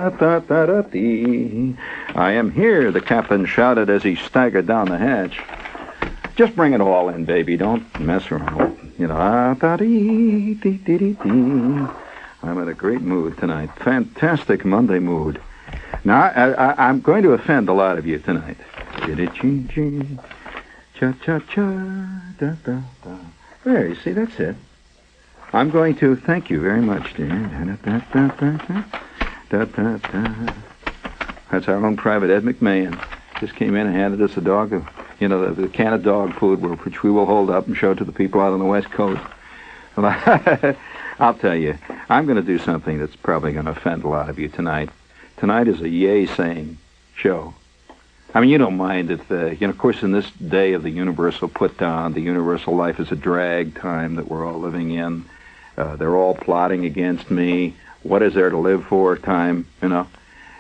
da-da-da-dee. I am here, the captain shouted as he staggered down the hatch. Just bring it all in, baby. Don't mess around. You know, da-dee-dee-dee-dee-dee. I'm in a great mood tonight. Fantastic Monday mood. Now, I'm going to offend a lot of you tonight. Cha-cha-cha, da-da-da. There, you see, that's it. I'm going to thank you very much, dear. That's our own private Ed McMahon. Just came in and handed us a dog, the can of dog food, which we will hold up and show to the people out on the West Coast. I'll tell you, I'm going to do something that's probably going to offend a lot of you tonight. Tonight is a yay-saying show. I mean, you don't mind if, of course, in this day of the universal put-down, the universal life is a drag time that we're all living in. They're all plotting against me. What is there to live for time,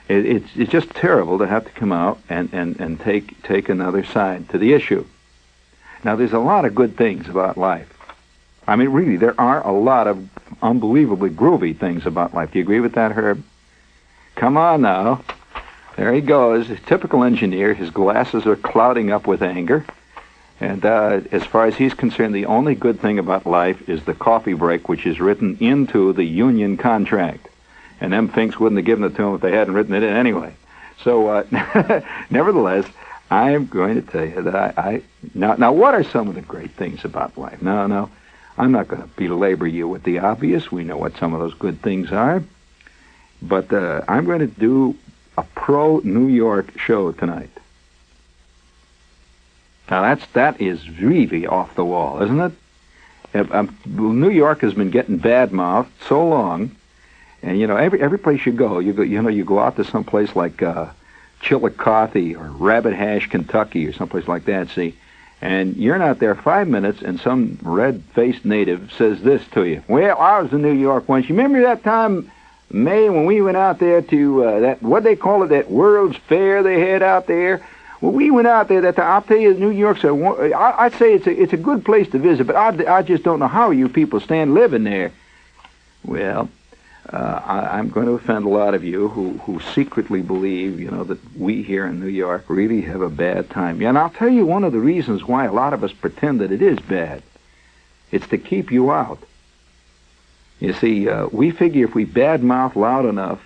It's just terrible to have to come out and take another side to the issue. Now, there's a lot of good things about life. I mean, really, there are a lot of unbelievably groovy things about life. Do you agree with that, Herb? Come on now. There he goes. A typical engineer. His glasses are clouding up with anger. And as far as he's concerned, the only good thing about life is the coffee break, which is written into the union contract. And them Finks wouldn't have given it to him if they hadn't written it in anyway. So, nevertheless, I am going to tell you that Now, what are some of the great things about life? No, I'm not going to belabor you with the obvious. We know what some of those good things are. But I'm going to do a pro-New York show tonight. Now, that is really off the wall, isn't it? New York has been getting bad-mouthed so long, and, every place you go, you go out to some place like Chillicothe or Rabbit Hash, Kentucky, or someplace like that, see, and you're not there 5 minutes, and some red-faced native says this to you. Well, I was in New York once. You remember that time, May, when we went out there to what they call it, that World's Fair they had out there? Well, we went out there that time. I'll tell you, New York's I'd say it's a good place to visit, but I just don't know how you people stand living there. Well, I'm going to offend a lot of you who secretly believe, that we here in New York really have a bad time. And I'll tell you one of the reasons why a lot of us pretend that it is bad. It's to keep you out. You see, we figure if we badmouth loud enough,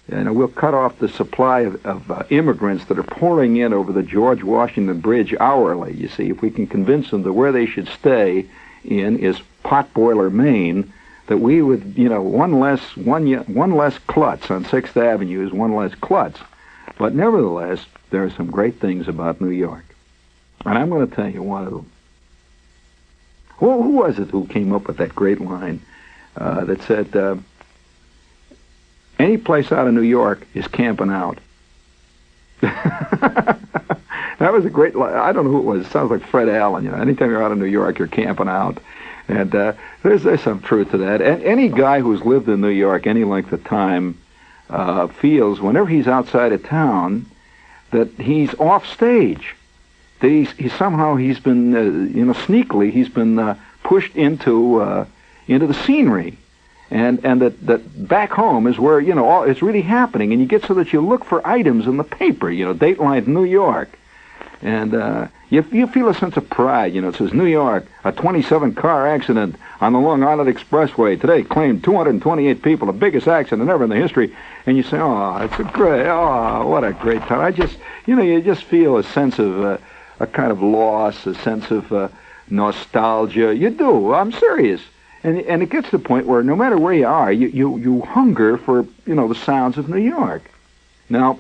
we'll cut off the supply of immigrants that are pouring in over the George Washington Bridge hourly. You see, if we can convince them that where they should stay in is Potboiler, Maine, that we would, one less klutz on 6th Avenue is one less klutz. But nevertheless, there are some great things about New York. And I'm going to tell you one of them. Who was it who came up with that great line that said, any place out of New York is camping out? That was a great line. I don't know who it was. It sounds like Fred Allen. Anytime you're out of New York, you're camping out. And there's some truth to that. And any guy who's lived in New York any length of time feels whenever he's outside of town that he's off stage. That he's been sneakily he's been pushed into the scenery. And that back home is where, it's really happening. And you get so that you look for items in the paper, Dateline New York. And you feel a sense of pride. It says, New York, a 27-car accident on the Long Island Expressway today claimed 228 people, the biggest accident ever in the history. And you say, what a great time. You just feel a sense of a kind of loss, a sense of nostalgia. You do. I'm serious. And it gets to the point where no matter where you are, you hunger for, the sounds of New York. Now,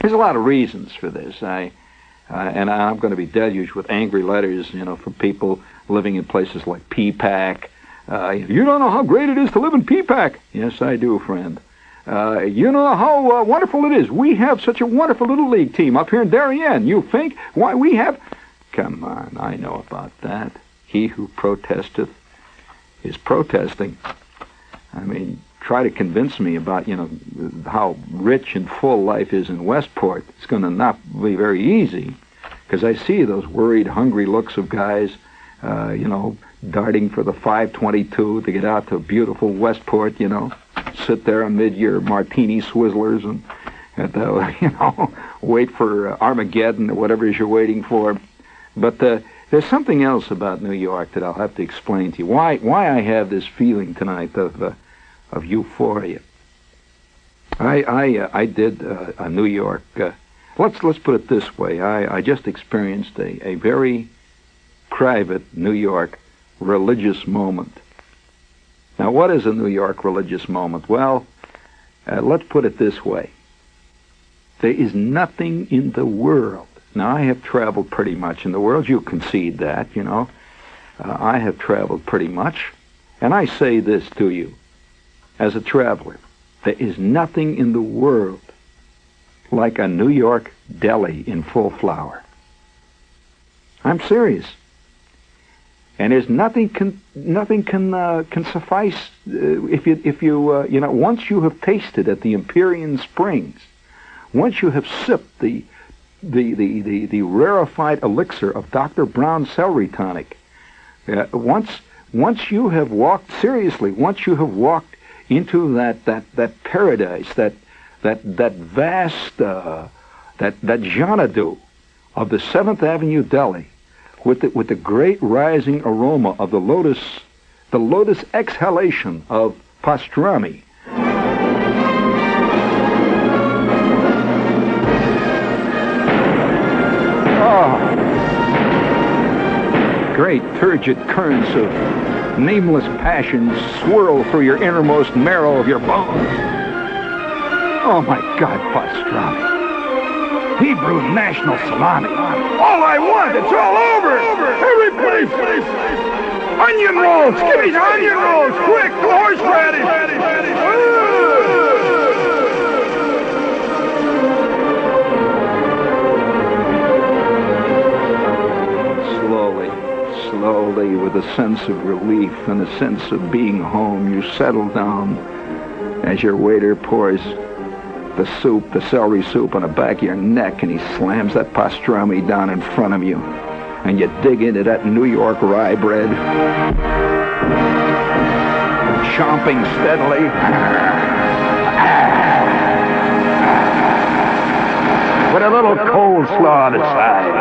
there's a lot of reasons for this. And I'm going to be deluged with angry letters, from people living in places like P-Pack. You don't know how great it is to live in P-Pack. Yes, I do, friend. You don't know how wonderful it is. We have such a wonderful little league team up here in Darien. You think? Why, we have... Come on, I know about that. He who protesteth is protesting. I mean, try to convince me about, how rich and full life is in Westport. It's going to not be very easy, because I see those worried, hungry looks of guys, darting for the 522 to get out to beautiful Westport, sit there amid your martini swizzlers and wait for Armageddon or whatever it is you're waiting for. But there's something else about New York that I'll have to explain to you. Why I have this feeling tonight of euphoria. I did a New York. Let's put it this way. I just experienced a very private New York religious moment. Now, what is a New York religious moment? Well, let's put it this way. There is nothing in the world. Now, I have traveled pretty much in the world. You concede that, I have traveled pretty much. And I say this to you, as a traveler, there is nothing in the world like a New York deli in full flower. I'm serious. And there's nothing can suffice if you once you have tasted at the Empyrean Springs, once you have sipped the rarefied elixir of Dr. Brown's celery tonic, once you have walked into that paradise, that vast that Xanadu of the 7th Avenue Deli, with the great rising aroma of the lotus exhalation of pastrami. Great turgid currents of nameless passions swirl through your innermost marrow of your bones. Oh my God, pastrami. Hebrew national salami. All I want, it's all over. Every place. Onion rolls, give me onion rolls, quick, horseradish. Slowly, with a sense of relief and a sense of being home, you settle down as your waiter pours the soup, the celery soup, on the back of your neck, and he slams that pastrami down in front of you, and you dig into that New York rye bread, chomping steadily, with a little coleslaw on the side.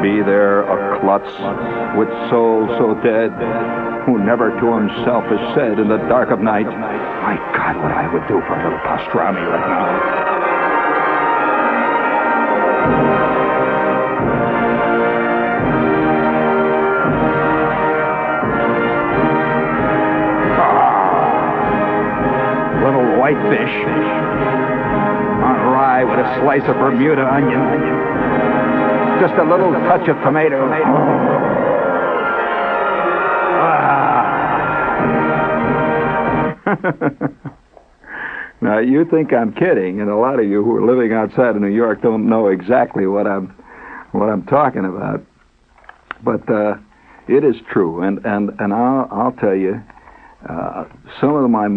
Be there a klutz with soul so dead, who never to himself has said in the dark of night, my God, what I would do for a little pastrami right now. Little whitefish on rye with a slice of Bermuda onion. Just a little touch of tomato. Now, you think I'm kidding, and a lot of you who are living outside of New York don't know exactly what I'm talking about. But it is true, and I'll tell you, some of my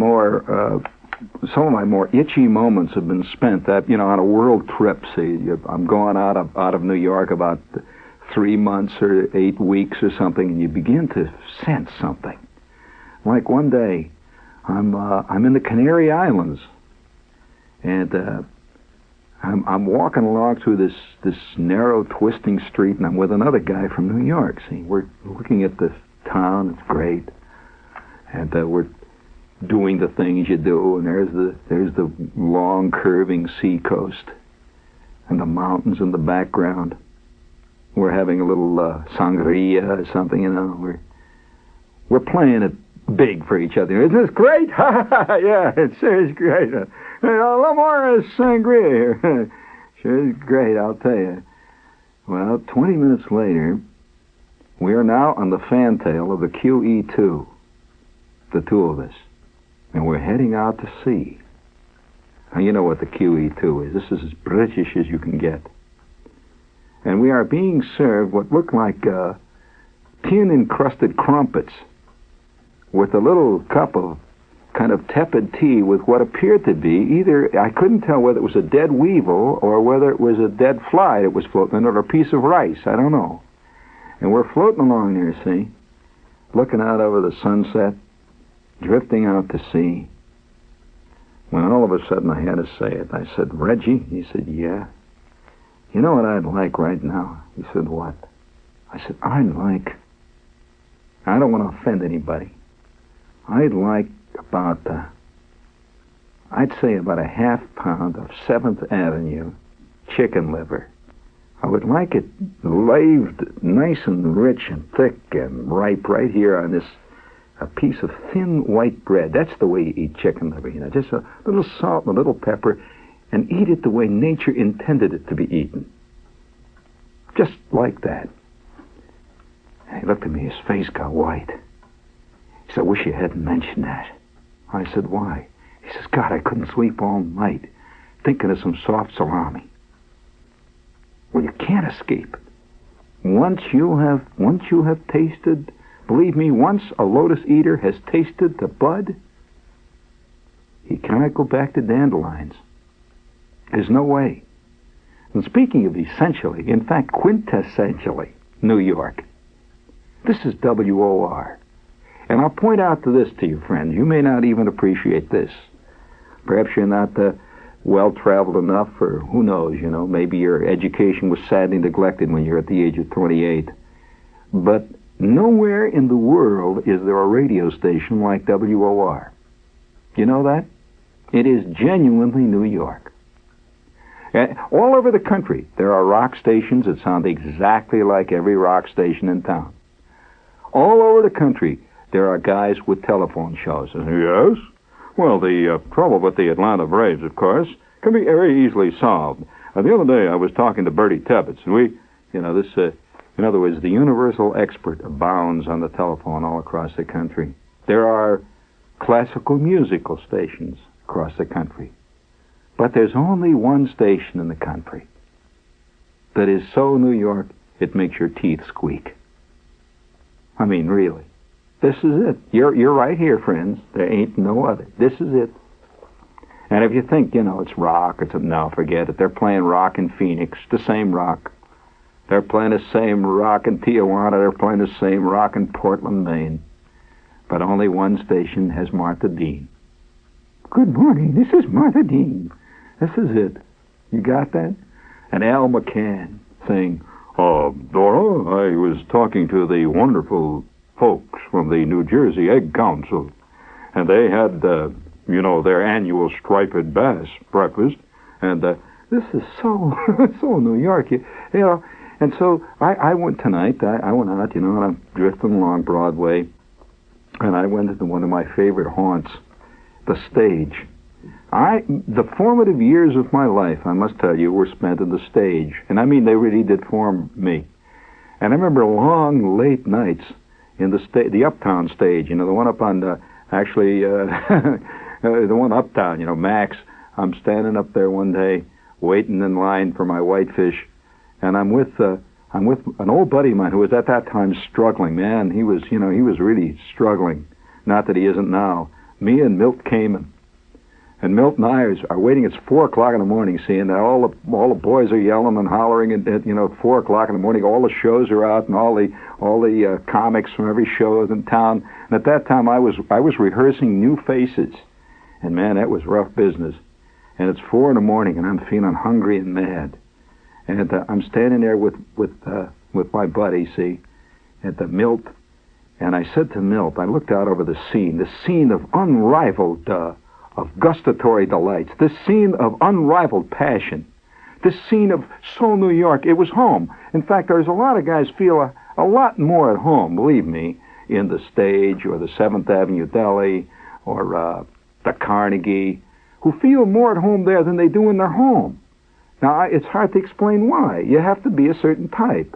more itchy moments have been spent on a world trip. See, I'm going out of New York about 3 months or 8 weeks or something, and you begin to sense something. Like one day, I'm in the Canary Islands, and I'm walking along through this narrow, twisting street, and I'm with another guy from New York. See, we're looking at the town. It's great, and we're doing the things you do, and there's the long curving sea coast and the mountains in the background. We're having a little sangria or something, We're playing it big for each other. Isn't this great? Yeah, it sure is great. A little more sangria here. Sure is great, I'll tell you. Well, 20 minutes later, we are now on the fantail of the QE2, the two of us. And we're heading out to sea. Now, you know what the QE2 is. This is as British as you can get. And we are being served what look like tin-encrusted crumpets with a little cup of kind of tepid tea with what appeared to be either, I couldn't tell whether it was a dead weevil or whether it was a dead fly that was floating in it or a piece of rice. I don't know. And we're floating along there, see, looking out over the sunset, drifting out to sea. When all of a sudden I had to say it, I said, "Reggie," he said, "Yeah. You know what I'd like right now?" He said, "What?" I said, I don't want to offend anybody. I'd like I'd say about a half pound of 7th Avenue chicken liver. I would like it laved nice and rich and thick and ripe right here on a piece of thin white bread. That's the way you eat chicken liver, just a little salt and a little pepper, and eat it the way nature intended it to be eaten. Just like that. And he looked at me, his face got white. He said, "I wish you hadn't mentioned that." I said, "Why?" He says, "God, I couldn't sleep all night thinking of some soft salami." Well, you can't escape it. Once you have tasted, believe me, once a lotus eater has tasted the bud, he cannot go back to dandelions. There's no way. And speaking of essentially, in fact, quintessentially, New York, this is WOR. And I'll point out this to you, friends. You may not even appreciate this. Perhaps you're not well-traveled enough, or who knows, maybe your education was sadly neglected when you're at the age of 28. But nowhere in the world is there a radio station like WOR. You know that? It is genuinely New York. All over the country, there are rock stations that sound exactly like every rock station in town. All over the country, there are guys with telephone shows. Yes? Well, the trouble with the Atlanta Braves, of course, can be very easily solved. The other day, I was talking to Bertie Tebbets, and in other words, the universal expert abounds on the telephone all across the country. There are classical musical stations across the country. But there's only one station in the country that is so New York, it makes your teeth squeak. I mean, really. This is it. You're right here, friends. There ain't no other. This is it. And if you think, it's rock, no, forget it. They're playing rock in Phoenix, the same rock. They're playing the same rock in Tijuana. They're playing the same rock in Portland, Maine. But only one station has Martha Dean. "Good morning, this is Martha Dean." This is it. You got that? And Al McCann saying, "Dora, I was talking to the wonderful folks from the New Jersey Egg Council, and they had, their annual striped bass breakfast, and this is so New York, And so I went tonight. I went out, and I'm drifting along Broadway, and I went into one of my favorite haunts, the stage. The formative years of my life, I must tell you, were spent in the stage. And I mean, they really did form me. And I remember long, late nights in the Uptown stage, the one up on the one uptown, Max. I'm standing up there one day, waiting in line for my whitefish, and I'm with an old buddy of mine who was at that time struggling. Man, he was really struggling. Not that he isn't now. Me and Milt Kamen. And Milt and I are waiting. It's 4 o'clock in the morning, and all the boys are yelling and hollering at 4 o'clock in the morning. All the shows are out, and all the comics from every show in town. And at that time, I was rehearsing new faces, and man, that was rough business. And it's 4 in the morning, and I'm feeling hungry and mad. And I'm standing there with my buddy, at the Milt. And I said to Milt, I looked out over the scene of unrivaled of gustatory delights, this scene of unrivaled passion, this scene of so New York. It was home. In fact, there's a lot of guys feel a lot more at home, believe me, in the stage or the 7th Avenue Deli or the Carnegie, who feel more at home there than they do in their home. Now, it's hard to explain why. You have to be a certain type.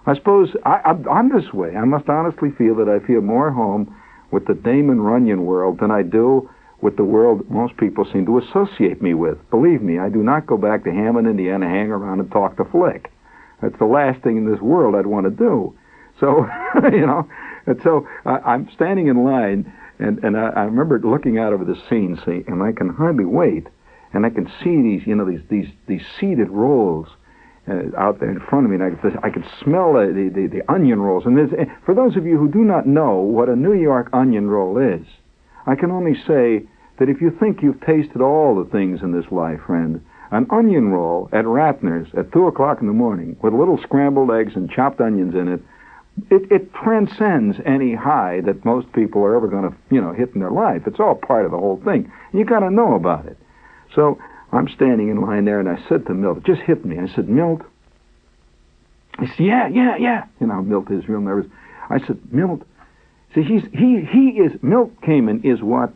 I suppose I'm this way. I must honestly feel that I feel more at home with the Damon Runyon world than I do with the world most people seem to associate me with. Believe me, I do not go back to Hammond, Indiana, hang around and talk to Flick. That's the last thing in this world I'd want to do. So, and so I'm standing in line, and I remember looking out over the scene, and I can hardly wait, and I can see these seated rows, out there in front of me, and I could smell the onion rolls. And for those of you who do not know what a New York onion roll is, I can only say that if you think you've tasted all the things in this life, friend, an onion roll at Ratner's at 2 o'clock in the morning with little scrambled eggs and chopped onions in it, it transcends any high that most people are ever going to, hit in their life. It's all part of the whole thing. You got to know about it. So I'm standing in line there, and I said to Milt, it just hit me. I said, Milt. He said, yeah. Milt is real nervous. I said, Milt. See, Milt Kamen is what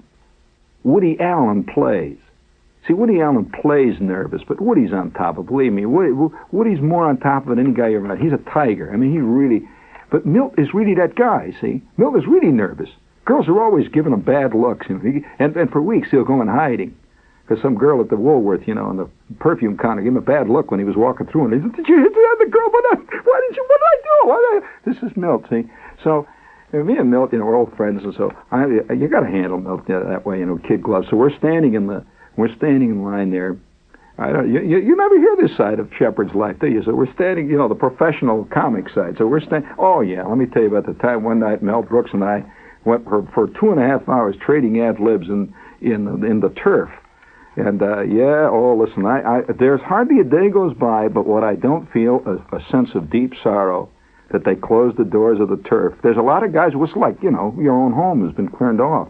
Woody Allen plays. See, Woody Allen plays nervous, but Woody's on top of it. Believe me, Woody's more on top of it than any guy you ever met. He's a tiger. I mean, he really... But Milt is really that guy, see? Milt is really nervous. Girls are always giving him bad looks, and for weeks he'll go in hiding. Because some girl at the Woolworth, in the perfume counter, gave him a bad look when he was walking through, and he said, did you hit the other girl? What did I do? This is Milt, see? So... me and Milt, we're old friends, and so you got to handle Milt that way, kid gloves. So we're standing in line there. You never hear this side of Shepard's life, do you? So we're standing, the professional comic side. So we're standing. Oh yeah, let me tell you about the time one night Mel Brooks and I went for 2.5 hours trading ad libs in the turf. And listen, there's hardly a day goes by, but what I don't feel a sense of deep sorrow that they closed the doors of the turf. There's a lot of guys who, it's like, your own home has been turned off.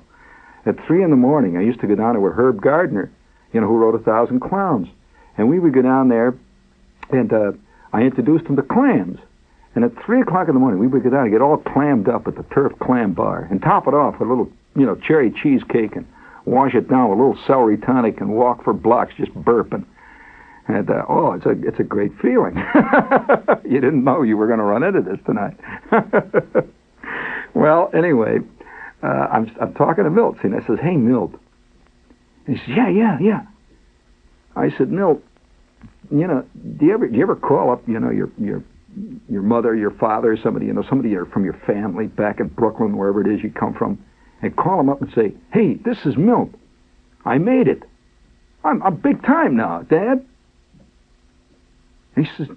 At 3 a.m, I used to go down there with Herb Gardner, who wrote 1,000 Clowns. And we would go down there, and I introduced him to clams. And at 3 o'clock in the morning, we would go down and get all clammed up at the Turf Clam Bar and top it off with a little, cherry cheesecake and wash it down with a little celery tonic and walk for blocks just burping. And, it's a great feeling. You didn't know you were going to run into this tonight. Well, anyway, I'm talking to Milt, and I says, hey, Milt. And he says, yeah. I said, Milt, do you ever call up, your mother, your father, somebody from your family back in Brooklyn, wherever it is you come from, and call them up and say, hey, this is Milt. I made it. I'm big time now, Dad. He says,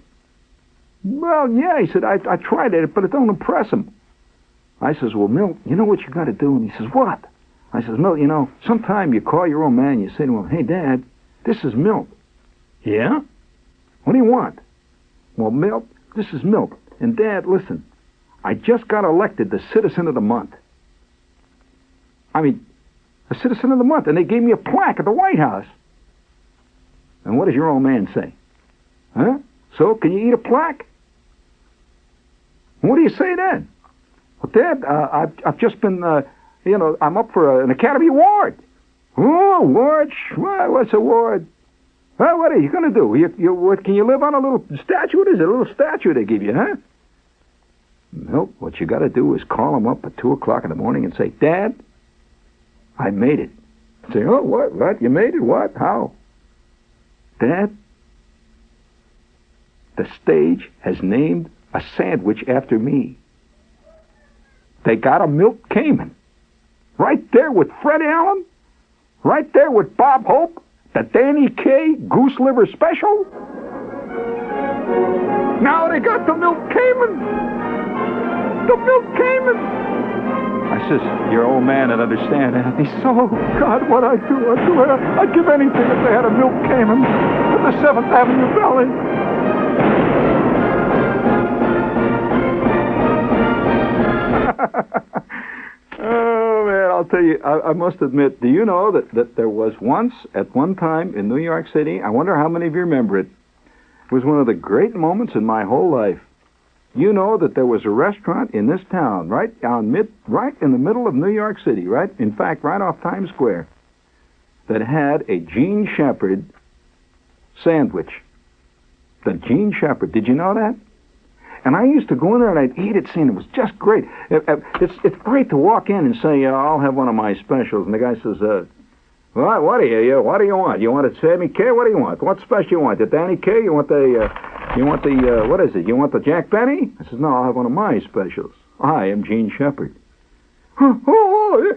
well, yeah. He said, I tried it, but it don't impress him. I says, well, Milt, you know what you got to do? And he says, what? I says, Milt, sometime you call your old man and you say to him, hey, Dad, this is Milt. Yeah? What do you want? Well, Milt, this is Milt. And, Dad, listen, I just got elected the Citizen of the Month. I mean, a Citizen of the Month, and they gave me a plaque at the White House. And what does your old man say? Huh? So, can you eat a plaque? What do you say then? Well, Dad, I've just been, I'm up for an Academy Award. Oh, award? What's award? Well, what are you going to do? What, can you live on a little statue? What is it? A little statue they give you, huh? Nope. What you got to do is call him up at 2 o'clock in the morning and say, Dad, I made it. Say, oh, what? You made it? What? How? Dad, the stage has named a sandwich after me. They got a Milt Kamen. Right there with Fred Allen. Right there with Bob Hope. The Danny Kaye Goose Liver Special. Now they got the Milt Kamen. The Milt Kamen. I says, your old man would understand. And he says, oh, God, what I'd do. I'd give anything if they had a Milt Kamen at the 7th Avenue Valley. Oh, man, I'll tell you, I must admit, do you know that there was once, at one time in New York City, I wonder how many of you remember it, it was one of the great moments in my whole life. You know that there was a restaurant in this town, right in the middle of New York City, right? In fact, right off Times Square, that had a Gene Shepard sandwich. The Gene Shepard. Did you know that? And I used to go in there and I'd eat it, seeing it was just great. It's great to walk in and say, I'll have one of my specials. And the guy says, what do you want? You want a Sammy Kaye? What do you want? What special you want? The Danny Kaye? You want the what is it? You want the Jack Benny? I says, no, I'll have one of my specials. I am Gene Shepard. Hey, Manny,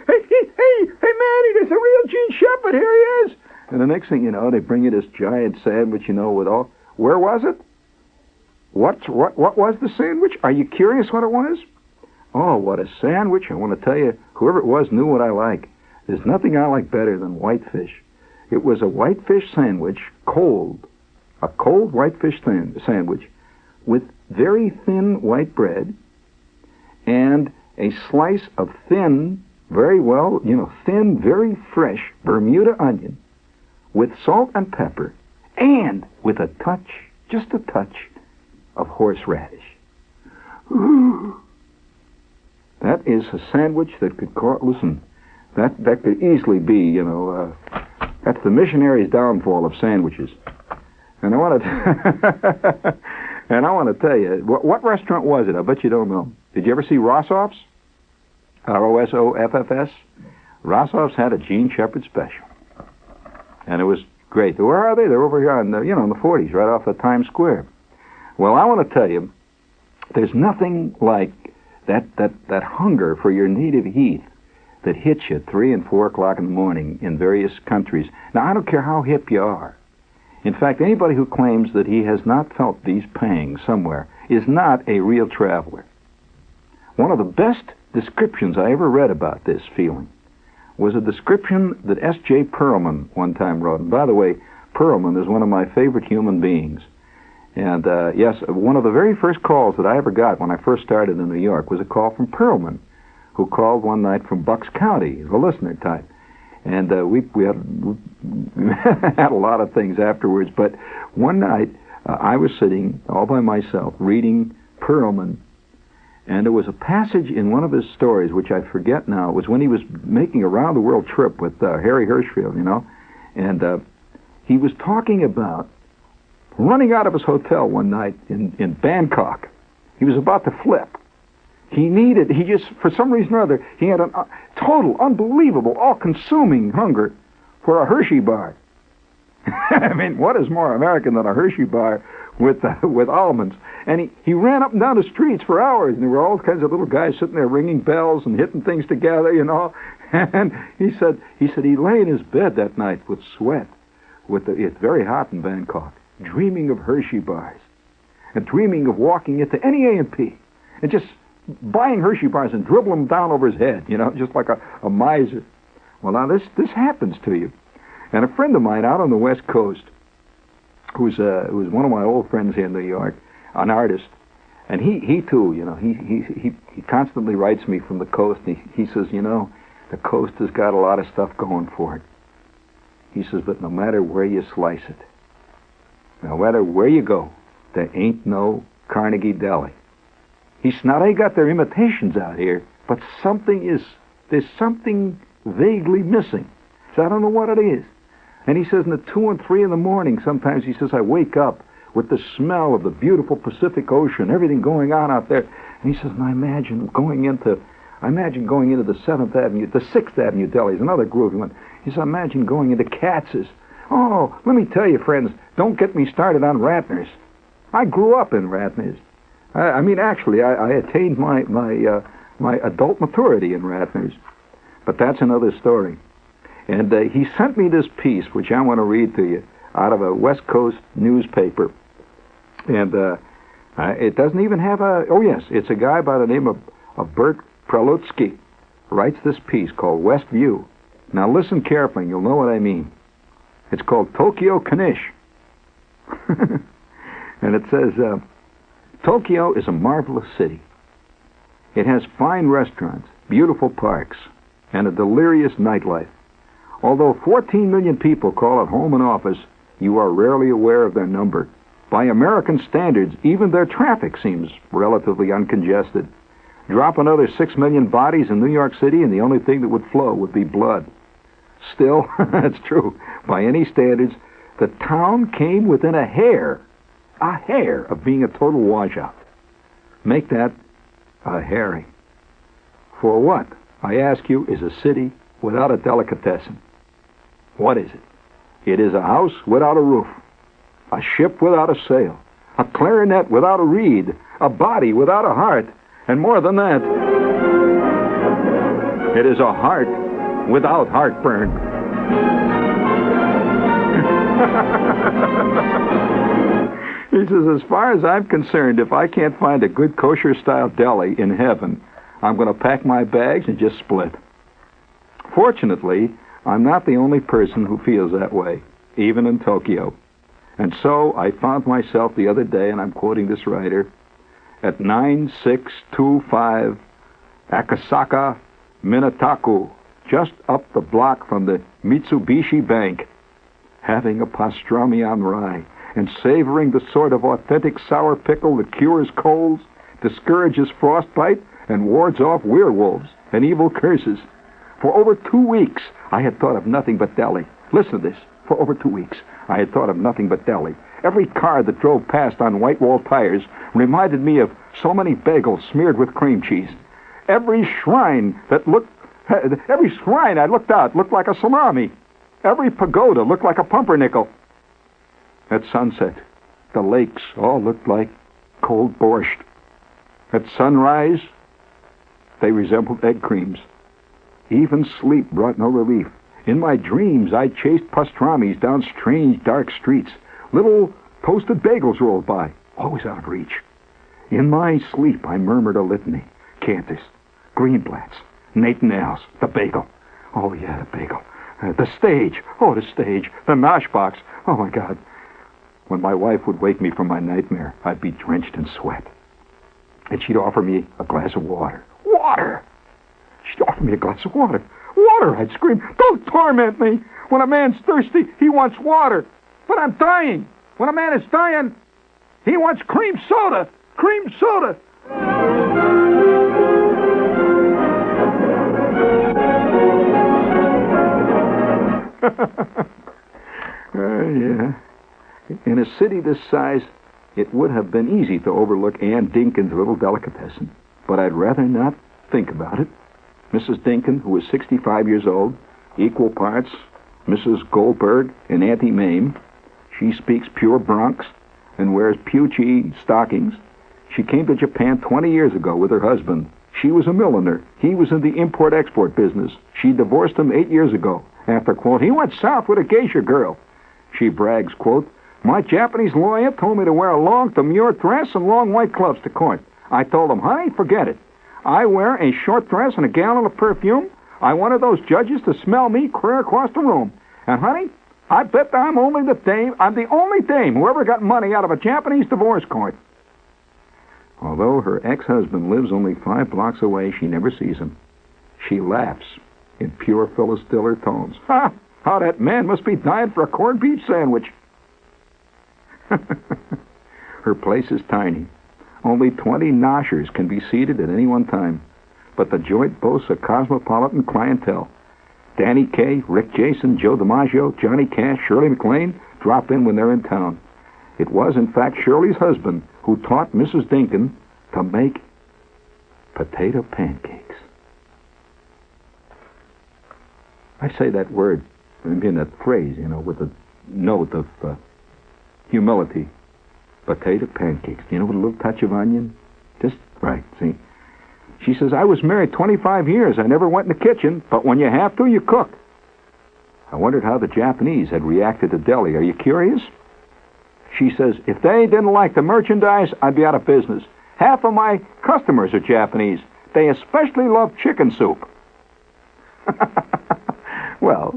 there's a real Gene Shepard. Here he is. And the next thing you know, they bring you this giant sandwich, with all. Where was it? What was the sandwich? Are you curious what it was? Oh, what a sandwich. I want to tell you, whoever it was knew what I like. There's nothing I like better than whitefish. It was a whitefish sandwich, cold. A cold whitefish sandwich with very thin white bread and a slice of thin, thin, very fresh Bermuda onion with salt and pepper and with a touch, just a touch, of horseradish. Ooh. That is a sandwich that could that could easily be, that's the missionary's downfall of sandwiches. And I want to tell you, what restaurant was it? I bet you don't know. Did you ever see Rossoff's? Rossoffs? Rossoff's had a Gene Shepherd special. And it was great. Where are they? They're over here in the 40s, right off the Times Square. Well, I want to tell you, there's nothing like that hunger for your native heath that hits you at 3 and 4 o'clock in the morning in various countries. Now, I don't care how hip you are. In fact, anybody who claims that he has not felt these pangs somewhere is not a real traveler. One of the best descriptions I ever read about this feeling was a description that S.J. Perelman one time wrote. And by the way, Perelman is one of my favorite human beings. And yes, one of the very first calls that I ever got when I first started in New York was a call from Perelman, who called one night from Bucks County, the listener type. And we had a lot of things afterwards, but one night I was sitting all by myself reading Perelman, and there was a passage in one of his stories, which I forget now. It was when he was making a round-the-world trip with Harry Hirschfield, and he was talking about running out of his hotel one night in Bangkok. He was about to flip. For some reason or other, he had a total, unbelievable, all-consuming hunger for a Hershey bar. I mean, what is more American than a Hershey bar with almonds? And he ran up and down the streets for hours, and there were all kinds of little guys sitting there ringing bells and hitting things together, And he said he lay in his bed that night with sweat. It's very hot in Bangkok, dreaming of Hershey bars, and dreaming of walking into any A&P and just buying Hershey bars and dribble them down over his head, just like a miser. Well, now this happens to you. And a friend of mine out on the West Coast, who's one of my old friends here in New York, an artist, and he too, he constantly writes me from the coast. And he says, the coast has got a lot of stuff going for it. He says, but no matter where you slice it, no matter where you go, there ain't no Carnegie Deli. He said, now they got their imitations out here, but there's something vaguely missing. So I don't know what it is. And he says, in the 2 and 3 in the morning, sometimes he says, I wake up with the smell of the beautiful Pacific Ocean, everything going on out there. And he says, and I imagine going into the 7th Avenue, the 6th Avenue Deli is another groovy one. He says, imagine going into Katz's. Oh, let me tell you, friends, don't get me started on Ratner's. I grew up in Ratner's. Actually, I attained my adult maturity in Ratner's. But that's another story. And he sent me this piece, which I want to read to you, out of a West Coast newspaper. And it doesn't even have it's a guy by the name of Bert Prelutsky writes this piece called West View. Now listen carefully, and you'll know what I mean. It's called Tokyo Kanish. And it says, Tokyo is a marvelous city. It has fine restaurants, beautiful parks, and a delirious nightlife. Although 14 million people call it home and office, you are rarely aware of their number. By American standards, even their traffic seems relatively uncongested. Drop another 6 million bodies in New York City, and the only thing that would flow would be blood. Still, that's true, by any standards, the town came within a hair of being a total washout. Make that a herring. For what, I ask you, is a city without a delicatessen? What is it? It is a house without a roof, a ship without a sail, a clarinet without a reed, a body without a heart, and more than that, it is a heart without heartburn. He says, as far as I'm concerned, if I can't find a good kosher-style deli in heaven, I'm going to pack my bags and just split. Fortunately, I'm not the only person who feels that way, even in Tokyo. And so I found myself the other day, and I'm quoting this writer, at 9625 Akasaka, Minataku, just up the block from the Mitsubishi Bank, having a pastrami on rye and savoring the sort of authentic sour pickle that cures colds, discourages frostbite, and wards off werewolves and evil curses. For over 2 weeks, I had thought of nothing but deli. Listen to this. For over 2 weeks, I had thought of nothing but deli. Every car that drove past on white-wall tires reminded me of so many bagels smeared with cream cheese. Every shrine I looked out looked like a salami. Every pagoda looked like a pumpernickel. At sunset, the lakes all looked like cold borscht. At sunrise, they resembled egg creams. Even sleep brought no relief. In my dreams, I chased pastramis down strange, dark streets. Little toasted bagels rolled by, always out of reach. In my sleep, I murmured a litany. Cantus, Greenblatt's, Nathan Al's, the bagel. Oh, yeah, the bagel. The stage. Oh, the stage. The nosh box. Oh, my God. When my wife would wake me from my nightmare, I'd be drenched in sweat. And she'd offer me a glass of water. Water! She'd offer me a glass of water. Water! I'd scream. Don't torment me! When a man's thirsty, he wants water. But I'm dying. When a man is dying, he wants cream soda. Cream soda! Yeah. In a city this size, it would have been easy to overlook Ann Dinkin's little delicatessen, but I'd rather not think about it. Mrs. Dinkin, who is 65 years old, equal parts Mrs. Goldberg and Auntie Mame. She speaks pure Bronx and wears Pucci stockings. She came to Japan 20 years ago with her husband. She was a milliner. He was in the import-export business. She divorced him 8 years ago after, quote, he went south with a geisha girl. She brags, quote, my Japanese lawyer told me to wear a long demure dress and long white gloves to court. I told him, honey, forget it. I wear a short dress and a gallon of perfume. I wanted those judges to smell me clear across the room. And, honey, I bet I'm the only dame who ever got money out of a Japanese divorce court. Although her ex-husband lives only 5 blocks away, she never sees him. She laughs in pure Phyllis Diller tones. Ha! How that man must be dying for a corned beef sandwich. Her place is tiny. Only 20 noshers can be seated at any one time. But the joint boasts a cosmopolitan clientele. Danny Kaye, Rick Jason, Joe DiMaggio, Johnny Cash, Shirley MacLaine drop in when they're in town. It was, in fact, Shirley's husband who taught Mrs. Dinkin to make potato pancakes. I say that word, I mean that phrase, with a note of humility. Potato pancakes. With a little touch of onion? Just right, see? She says, I was married 25 years. I never went in the kitchen, but when you have to, you cook. I wondered how the Japanese had reacted to deli. Are you curious? She says, if they didn't like the merchandise, I'd be out of business. Half of my customers are Japanese. They especially love chicken soup. Well,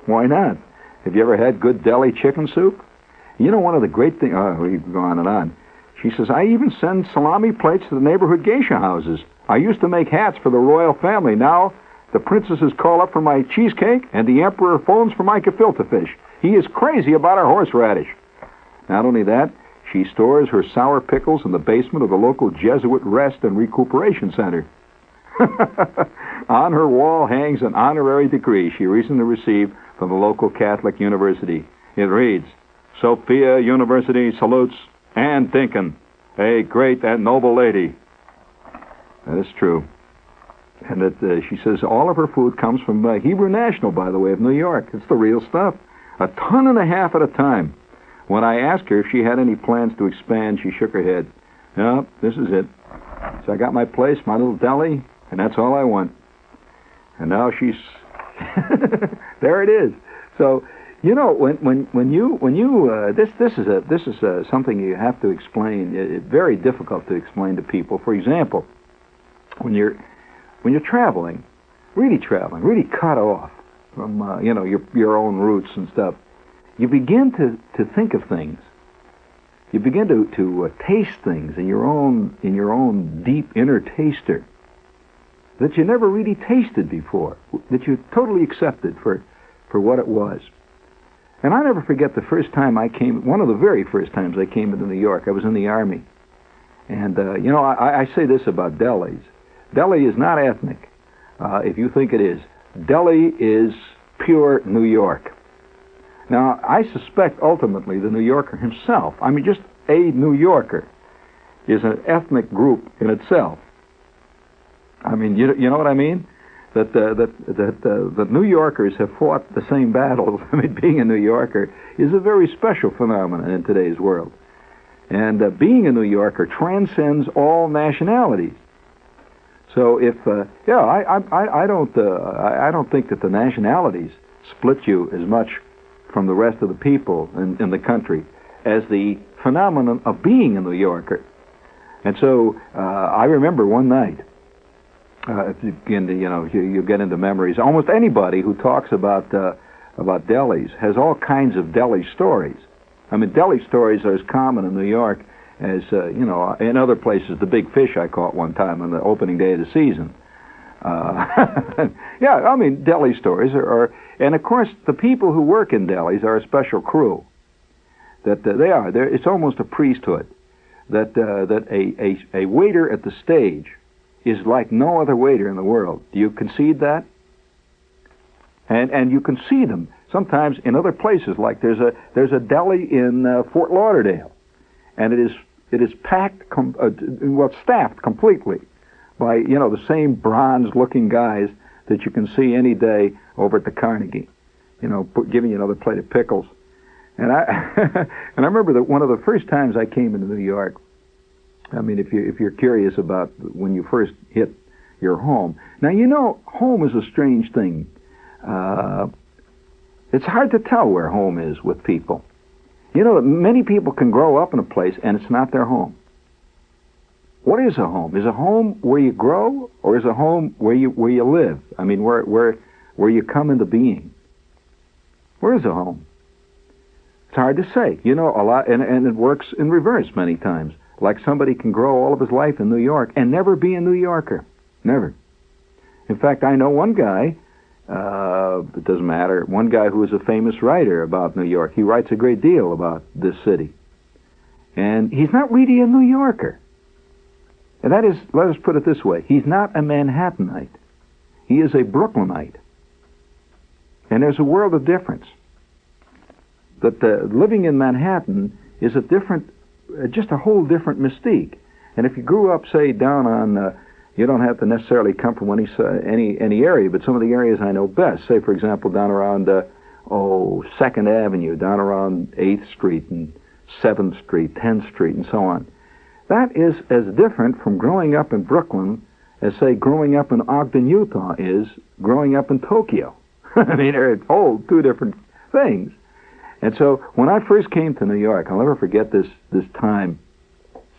why not? Have you ever had good deli chicken soup? One of the great things... Oh, we go on and on. She says, I even send salami plates to the neighborhood geisha houses. I used to make hats for the royal family. Now, the princesses call up for my cheesecake, and the emperor phones for my gefilte fish. He is crazy about our horseradish. Not only that, she stores her sour pickles in the basement of the local Jesuit Rest and Recuperation Center. On her wall hangs an honorary degree she recently received from the local Catholic university. It reads, Sophia University salutes Ann Dinkin, a great and noble lady. That is true. And she says all of her food comes from Hebrew National, by the way, of New York. It's the real stuff. 1.5 tons at a time. When I asked her if she had any plans to expand, she shook her head. No, this is it. So I got my place, my little deli, and that's all I want. And now she's... there it is. So, You know, this is something you have to explain. It's very difficult to explain to people. For example, when you're traveling, really cut off from your own roots and stuff, you begin to think of things. You begin to taste things in your own deep inner taster that you never really tasted before, that you totally accepted for what it was. And I never forget the first time I came, one of the very first times I came into New York. I was in the Army. And, I say this about delis. Deli is not ethnic, if you think it is. Deli is pure New York. Now, I suspect ultimately the New Yorker himself, I mean just a New Yorker, is an ethnic group in itself. I mean, you know what I mean? That New Yorkers have fought the same battles. I mean, being a New Yorker is a very special phenomenon in today's world. And being a New Yorker transcends all nationalities. So if I don't think that the nationalities split you as much from the rest of the people in the country as the phenomenon of being a New Yorker. And so I remember one night. You get into memories. Almost anybody who talks about delis has all kinds of deli stories. I mean, deli stories are as common in New York as in other places. The big fish I caught one time on the opening day of the season. Yeah, I mean, deli stories are, and of course the people who work in delis are a special crew. That it's almost a priesthood. That a waiter at the stage is like no other waiter in the world. Do you concede that? And you can see them sometimes in other places. Like there's a deli in Fort Lauderdale, and it is packed, staffed completely by the same bronze-looking guys that you can see any day over at the Carnegie, giving you another plate of pickles. And I remember that one of the first times I came into New York. I mean, if you're curious about when you first hit your home. Now, home is a strange thing. It's hard to tell where home is with people. Many people can grow up in a place and it's not their home. What is a home? Is a home where you grow, or is a home where you live? I mean, where you come into being. Where is a home? It's hard to say. A lot, and it works in reverse many times. Like somebody can grow all of his life in New York and never be a New Yorker. Never. In fact, I know one guy, it doesn't matter, one guy who is a famous writer about New York. He writes a great deal about this city. And he's not really a New Yorker. And that is, let us put it this way, he's not a Manhattanite. He is a Brooklynite. And there's a world of difference. That living in Manhattan is just a whole different mystique. And if you grew up, say, down on, you don't have to necessarily come from any area, but some of the areas I know best, say, for example, down around, 2nd Avenue, down around 8th Street and 7th Street, 10th Street, and so on. That is as different from growing up in Brooklyn as, say, growing up in Ogden, Utah is growing up in Tokyo. I mean, they're two different things. And so when I first came to New York, I'll never forget this time.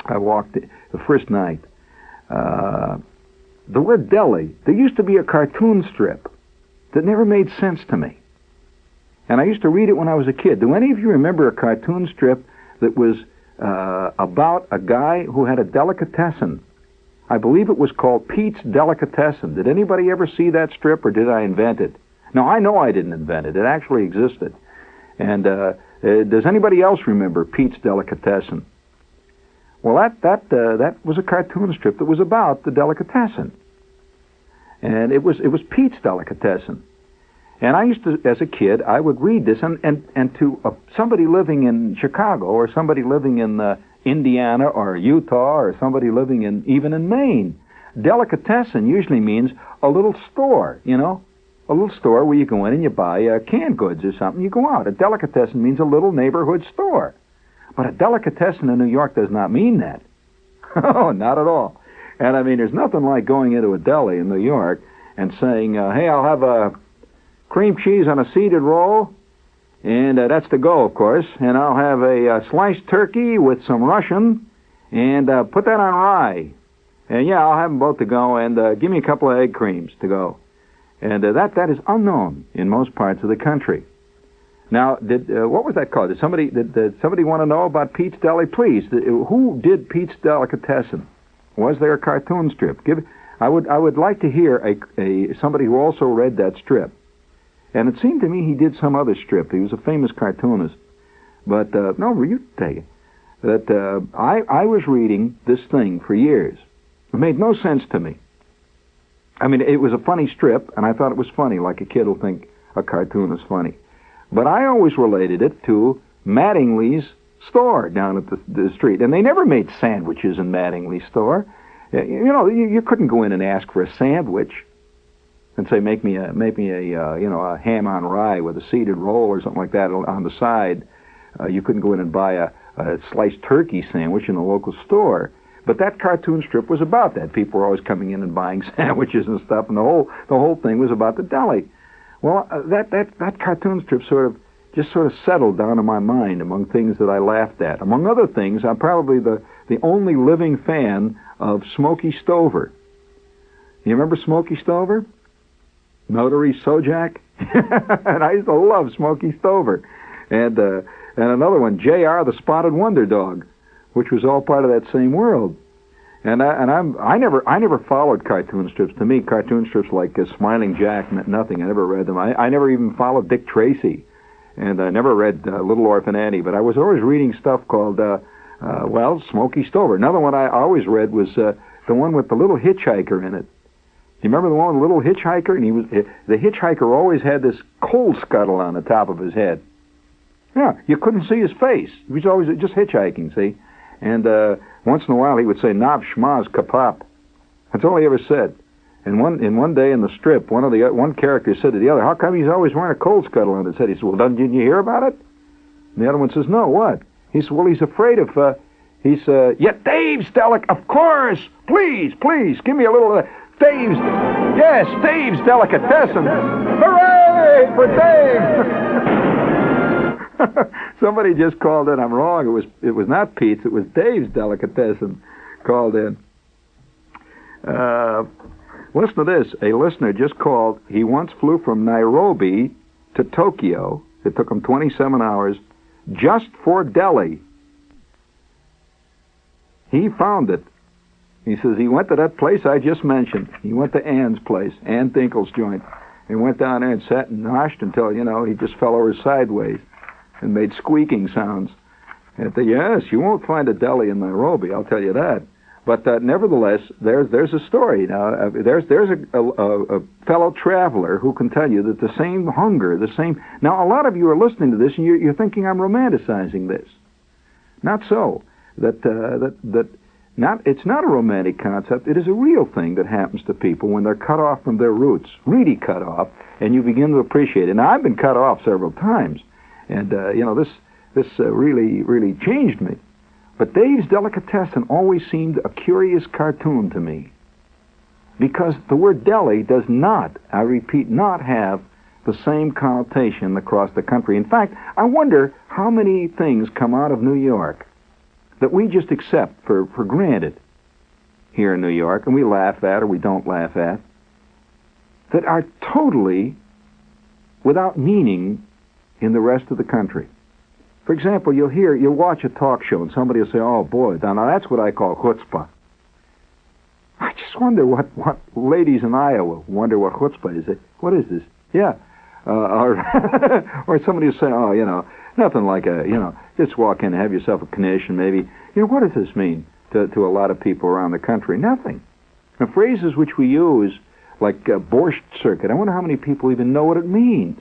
I walked the first night. The word deli, there used to be a cartoon strip that never made sense to me. And I used to read it when I was a kid. Do any of you remember a cartoon strip that was about a guy who had a delicatessen? I believe it was called Pete's Delicatessen. Did anybody ever see that strip, or did I invent it? No, I know I didn't invent it. It actually existed. And does anybody else remember Pete's Delicatessen? Well, that was a cartoon strip that was about the delicatessen, and it was Pete's Delicatessen. And I used to, as a kid, I would read this, and to somebody living in Chicago, or somebody living in Indiana or Utah, or somebody living even in Maine, delicatessen usually means a little store, a little store where you go in and you buy canned goods or something. You go out. A delicatessen means a little neighborhood store. But a delicatessen in New York does not mean that. Oh, not at all. And I mean, there's nothing like going into a deli in New York and saying, hey, I'll have a cream cheese on a seeded roll. And that's to go, of course. And I'll have a sliced turkey with some Russian, and put that on rye. And yeah, I'll have them both to go, and give me a couple of egg creams to go. And that is unknown in most parts of the country. Now, what was that called? Did somebody want to know about Pete's Deli? Please, who did Pete's Delicatessen? Was there a cartoon strip? I would like to hear somebody who also read that strip. And it seemed to me he did some other strip. He was a famous cartoonist. But no, you take it. That I was reading this thing for years. It made no sense to me. I mean, it was a funny strip, and I thought it was funny, like a kid will think a cartoon is funny. But I always related it to Mattingly's store down at the street. And they never made sandwiches in Mattingly's store. You know, you couldn't go in and ask for a sandwich and say, make me a ham on rye with a seeded roll or something like that on the side. You couldn't go in and buy a sliced turkey sandwich in the local store. But that cartoon strip was about that. People were always coming in and buying sandwiches and stuff, and the whole thing was about the deli. Well, that cartoon strip sort of settled down in my mind among things that I laughed at. Among other things, I'm probably the only living fan of Smokey Stover. You remember Smokey Stover? Notary Sojak? And I used to love Smokey Stover. And another one, J.R. the Spotted Wonder Dog, which was all part of that same world. And I never followed cartoon strips. To me, cartoon strips like Smiling Jack meant nothing. I never read them. I never even followed Dick Tracy, and I never read Little Orphan Annie. But I was always reading stuff called Smokey Stover. Another one I always read was the one with the little hitchhiker in it. You remember the one with the little hitchhiker? And the hitchhiker always had this coal scuttle on the top of his head. Yeah, you couldn't see his face. He was always just hitchhiking, see? And once in a while he would say, "Nav schmaz kapap." That's all he ever said. And one day in the strip, one character said to the other, "How come he's always wearing a coal scuttle on his head?" He said, "Well, didn't you hear about it?" And the other one says, "No, what?" He said, "Well, he's afraid of, Dave's Delic, of course! Please, give me a little, Dave's Delicatessen! Hooray for Dave!" Somebody just called in. I'm wrong. It was not Pete's. It was Dave's Delicatessen called in. Listen to this. A listener just called. He once flew from Nairobi to Tokyo. It took him 27 hours just for deli. He found it. He says he went to that place I just mentioned. He went to Ann's place, Ann Tinkle's joint, and went down there and sat and noshed until, he just fell over sideways and made squeaking sounds. And yes, you won't find a deli in Nairobi, I'll tell you that. But nevertheless, there's a story. Now, there's a fellow traveler who can tell you that the same hunger, Now, a lot of you are listening to this, and you're thinking I'm romanticizing this. Not so. It's not a romantic concept. It is a real thing that happens to people when they're cut off from their roots, really cut off, and you begin to appreciate it. Now, I've been cut off several times. And, this really changed me. But Dave's Delicatessen always seemed a curious cartoon to me. Because the word deli does not, I repeat, not have the same connotation across the country. In fact, I wonder how many things come out of New York that we just accept for granted here in New York, and we laugh at or we don't laugh at, that are totally without meaning in the rest of the country. For example, you'll watch a talk show and somebody will say, "Oh boy, now that's what I call chutzpah." I just wonder what ladies in Iowa wonder what chutzpah is. What is this? Yeah. Or somebody will say, "Oh, nothing like just walk in and have yourself a knish and maybe, what does this mean to a lot of people around the country? Nothing. The phrases which we use, like borscht circuit, I wonder how many people even know what it means.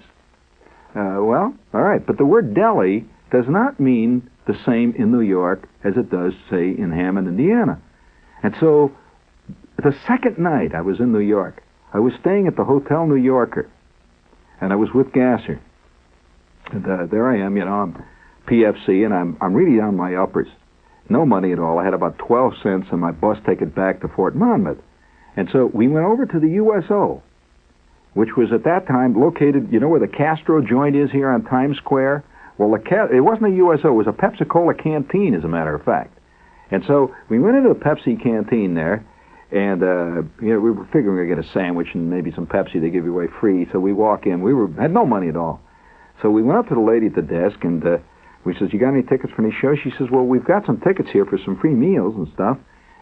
Well, all right, but the word deli does not mean the same in New York as it does, say, in Hammond, Indiana. And so, the second night I was in New York, I was staying at the Hotel New Yorker, and I was with Gasser. And there I am, I'm PFC, and I'm really on my uppers. No money at all. I had about 12 cents on my bus ticket back to Fort Monmouth. And so we went over to the USO. which was at that time located, you know where the Castro joint is here on Times Square? Well, it wasn't a USO, it was a Pepsi-Cola canteen, as a matter of fact. And so we went into the Pepsi canteen there, and we were figuring we'd get a sandwich and maybe some Pepsi they give you away free. So we walk in. Had no money at all. So we went up to the lady at the desk, and we says, "You got any tickets for any shows?" She says, "Well, we've got some tickets here for some free meals and stuff.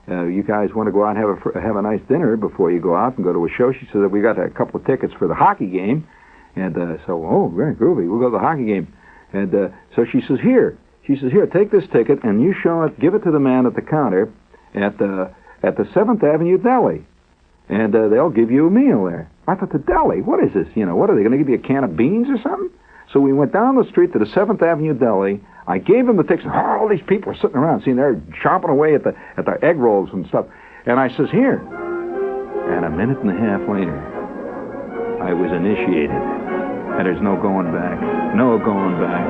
You guys want to go out and have a nice dinner before you go out and go to a show?" She said, "We got a couple of tickets for the hockey game." And very groovy. We'll go to the hockey game. And so she says, "Here." She says, "Here, take this ticket, and you give it to the man at the counter at the 7th Avenue Deli, and they'll give you a meal there." I thought, the deli? What is this? What are they going to give you, a can of beans or something? So we went down the street to the 7th Avenue Deli. I gave them the tickets. All these people are sitting around. See, they're chomping away at the egg rolls and stuff. And I says, "Here." And a minute and a half later, I was initiated. And there's no going back. No going back.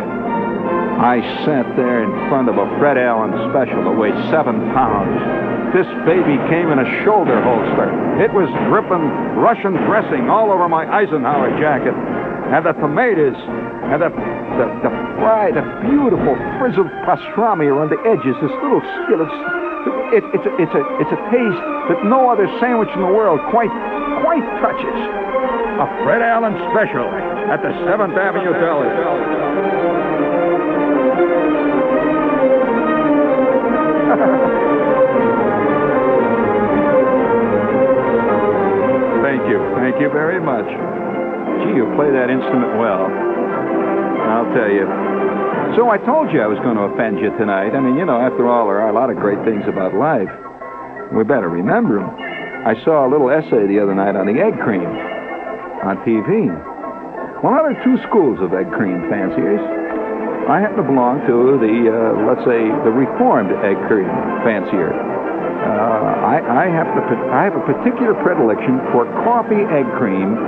I sat there in front of a Fred Allen special that weighed 7 pounds. This baby came in a shoulder holster. It was dripping Russian dressing all over my Eisenhower jacket. And the tomatoes, and the fried, the beautiful frizzled pastrami around the edges. This little skill. It's a taste that no other sandwich in the world quite touches. A Fred Allen special at the 7th Avenue Deli. Thank you very much. Gee, you play that instrument well, I'll tell you. So I told you I was going to offend you tonight. I mean, after all, there are a lot of great things about life. We better remember them. I saw a little essay the other night on the egg cream on TV. Well, now there are 2 schools of egg cream fanciers. I happen to belong to let's say, the reformed egg cream fancier. I have a particular predilection for coffee egg cream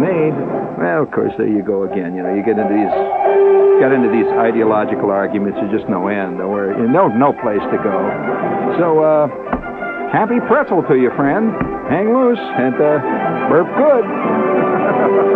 made. Well, of course, there you go again. You get into these ideological arguments. There's just no end. No place to go. So, happy pretzel to you, friend. Hang loose and burp good.